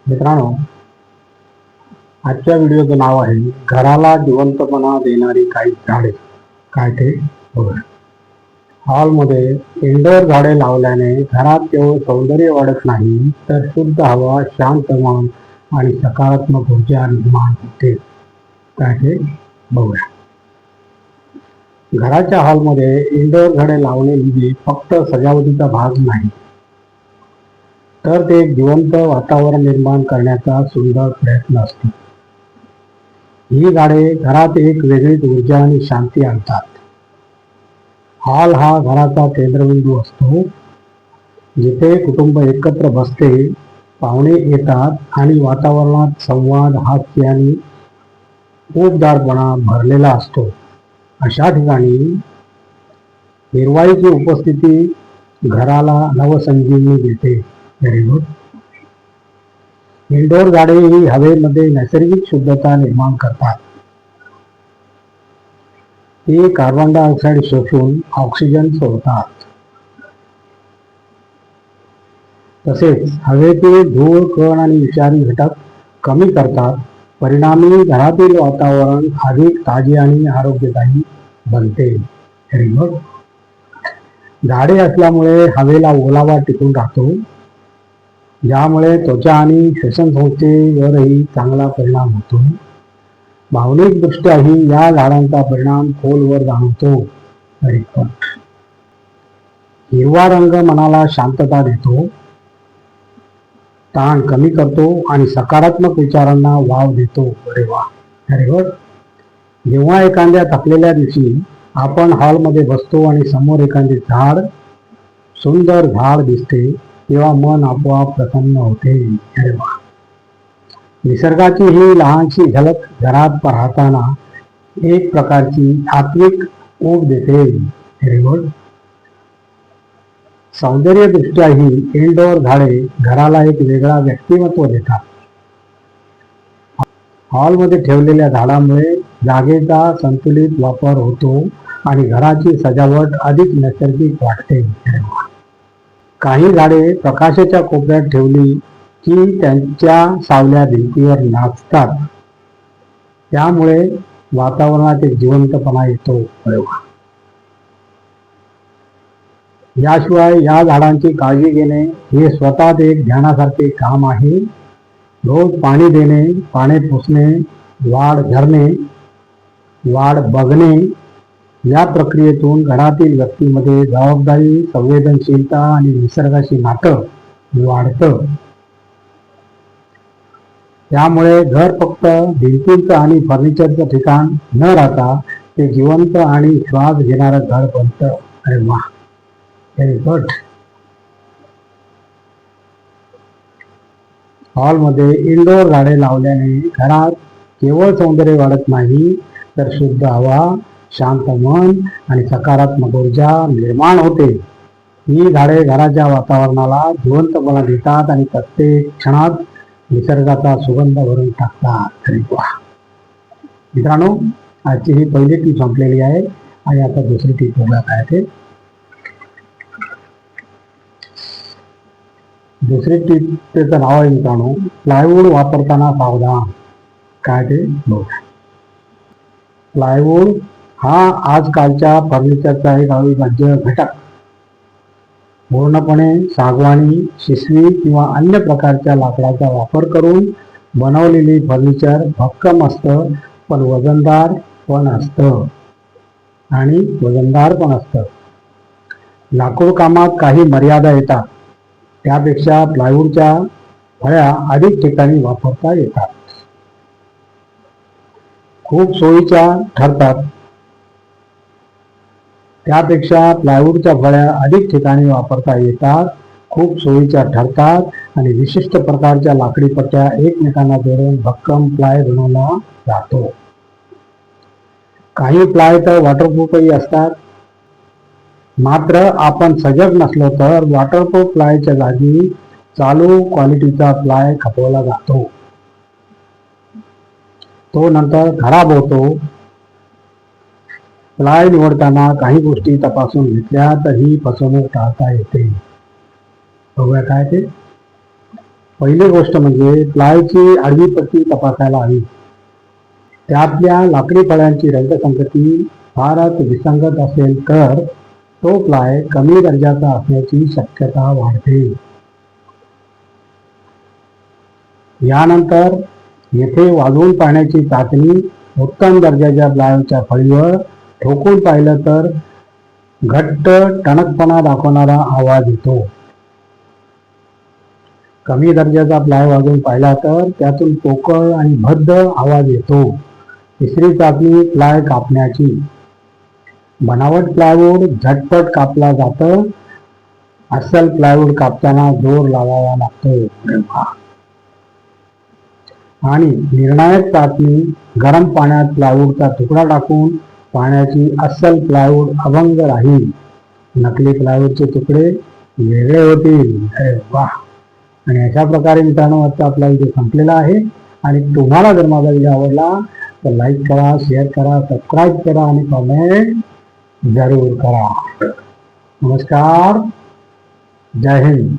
मित्रांनो, आजच्या व्हिडिओचं नाव आहे घराला जिवंतपणा देणारी काही झाडे. काय ते बघा. हॉलमध्ये इंडोर झाडे लावल्याने घरात केवळ सौंदर्य वाढत नाही, तर शुद्ध हवा, शांत मन आणि सकारात्मक ऊर्जा निर्माण होते. काय ते बघूया. घराच्या हॉलमध्ये इंडोर झाडे लावणे म्हणजे फक्त सजावटीचा भाग नाही, तर ते एक जिवंत वातावरण निर्माण करण्याचा सुंदर प्रयत्न असतो. ही झाडे घरात एक वेगळीच ऊर्जा आणि शांती आणतात. हॉल हा घराचा केंद्रबिंदू असतो, जिथे कुटुंब एकत्र बसते, पाहुणे येतात आणि वातावरणात संवाद, हास्य आणि उबदारपणा भरलेला असतो. अशा ठिकाणी हिरवाईची उपस्थिती घराला नवसंजीवनी देते. Very good. इंडोर झाडे ही हवेमध्ये नैसर्गिक शुद्धता निर्माण करतात. ते कार्बन डायऑक्साईड शोषून ऑक्सिजन सोडतात. तसेच हवेतील धूळ, कण आणि विषारी घटक कमी करतात. परिणामी घरातील वातावरण अधिक ताजे आणि आरोग्यदायी बनते. Very good. झाडे असल्यामुळे हवेला ओलावा टिकून राहतो, ज्यामुळे त्वचा आणि श्वसन संस्थेवरही चांगला परिणाम होतो. भावनिकदृष्ट्याही या झाडांचा परिणाम खोलवर जाणवतो. हिरवा रंग मनाला शांतता देतो, ताण कमी करतो आणि सकारात्मक विचारांना वाव देतो. अरे वा, व्हेरी गुड. जेव्हा एखाद्या थकलेल्या दिवशी आपण हॉलमध्ये बसतो आणि समोर एखादे सुंदर झाड दिसते, तेव्हा मन आपोआप प्रसन्न होते. अरे वा. निसर्गाची ही लहानशी झलक घरात पाहताना एक प्रकारची आत्मिक ऊब देते. Very good. सौंदर्यदृष्ट्याही इंडोर झाडे घराला एक वेगळा व्यक्तिमत्व देतात. हॉलमध्ये ठेवलेल्या झाडामुळे जागेचा संतुलित वापर होतो आणि घराची सजावट अधिक नैसर्गिक वाटते. काही झाडे प्रकाशाच्या कोपऱ्यात ठेवली की त्यांच्या सावल्या भिंतीवर नाचतात, त्यामुळे वातावरणात एक जिवंतपणा येतो. याशिवाय या झाडांची काळजी घेणे हे स्वतःच एक ध्यानासारखे काम आहे. रोज पाणी देणे, पाने पुसणे, वाढ धरणे, वाढ बघणे, या प्रक्रियेतून घरातील व्यक्तीमध्ये जबाबदारी, संवेदनशीलता आणि निसर्गाशी नातं वाढतं. त्यामुळे घर फक्त भिंतींचं आणि फर्निचरचं ठिकाण न राहता ते जिवंत आणि श्वास घेणारं घर बनतं. अरे वा, व्हेरी गुड. हॉलमध्ये इंडोर झाडे लावल्याने घरात केवळ सौंदर्य वाढत नाही, तर शुद्ध हवा, शांत मन आणि सकारात्मक ऊर्जा निर्माण होते. ही झाडे घराच्या वातावरणाला जिवंतपणा देतात आणि प्रत्येक क्षणात निसर्गाचा सुगंध भरून टाकतात. मित्रांनो, आजची ही पहिली टीप संपलेली आहे आणि आता दुसरी टीप बघूया काय ते. दुसरी टीपचं नाव आहे मित्रांनो, प्लायवूड वापरताना सावधान. काय ते बघूया. प्लायवूड हा आजकालच्या फर्निचरचा एक अविभाज्य घटक. पूर्णपणे सागवानी, शिसवी किंवा अन्य प्रकारच्या लाकडाचा वापर करून बनवलेली फर्निचर भक्कम असतं, पण वजनदार पण असतं. लाकूड कामात काही मर्यादा येतात, त्यापेक्षा प्लायवूडच्या फळ्या अधिक ठिकाणी वापरता येतात. खूप सोयीच्या ठरतात, त्यापेक्षा प्लायवूडच्या फळ्या अधिक ठिकाणी वापरता येतात, खूप सोयीच्या ठरतात आणि विशिष्ट प्रकारच्या लाकडी पट्ट्या एकमेकांना जोडून भक्कम प्लाय बनवला जातो. काही प्लाय तर वॉटरप्रूफही असतात. मात्र आपण सजग नसलो तर वॉटरप्रूफ प्लायच्या जागी चालू क्वालिटीचा प्लाय खपवला जातो. तो नंतर खराब होतो. प्लाय निवडताना काही गोष्टी तपासून घेतल्या तर ही फसवणूक टाळता येते. बघूया काय ते. पहिली गोष्ट म्हणजे प्लायची आडवी पट्टी तपासायला हवी. त्यातल्या लाकडी फळ्यांची रंगसंगती फारच विसंगत असेल तर तो प्लाय कमी दर्जाचा असण्याची शक्यता वाढते. यानंतर येथे वाजवून पाहण्याची चाचणी. उत्तम दर्जाच्या प्लायच्या फळीवर ठोकून पाहिलं तर घट्ट टणकपणा दाखवणारा आवाज येतो. कमी दर्जाचा प्लाय वाजवून पाहिला तर त्यातून पोकळ आणि भद्द आवाज येतो. तिसरी चाचणी प्लाय कापण्याची. बनावट प्लायवूड झटपट कापला जातं. अस्सल प्लायवूड कापताना जोर लावावा लागतो. आणि निर्णायक चाचणी गरम पाण्यात प्लायवूडचा तुकडा टाकून पाण्याची. अस्सल प्लायवूड अभंग राहील. नकली प्लायवूडचे तुकडे वेगळे होतील. अरे वा. आणि अशा प्रकारे मित्रांनो आजचा आपला व्हिडिओ संपलेला आहे. आणि तुम्हाला जर माझा व्हिडिओ आवडला तर लाईक करा, शेअर करा, सबस्क्राईब करा आणि कमेंट जरूर करा. नमस्कार. जय हिंद.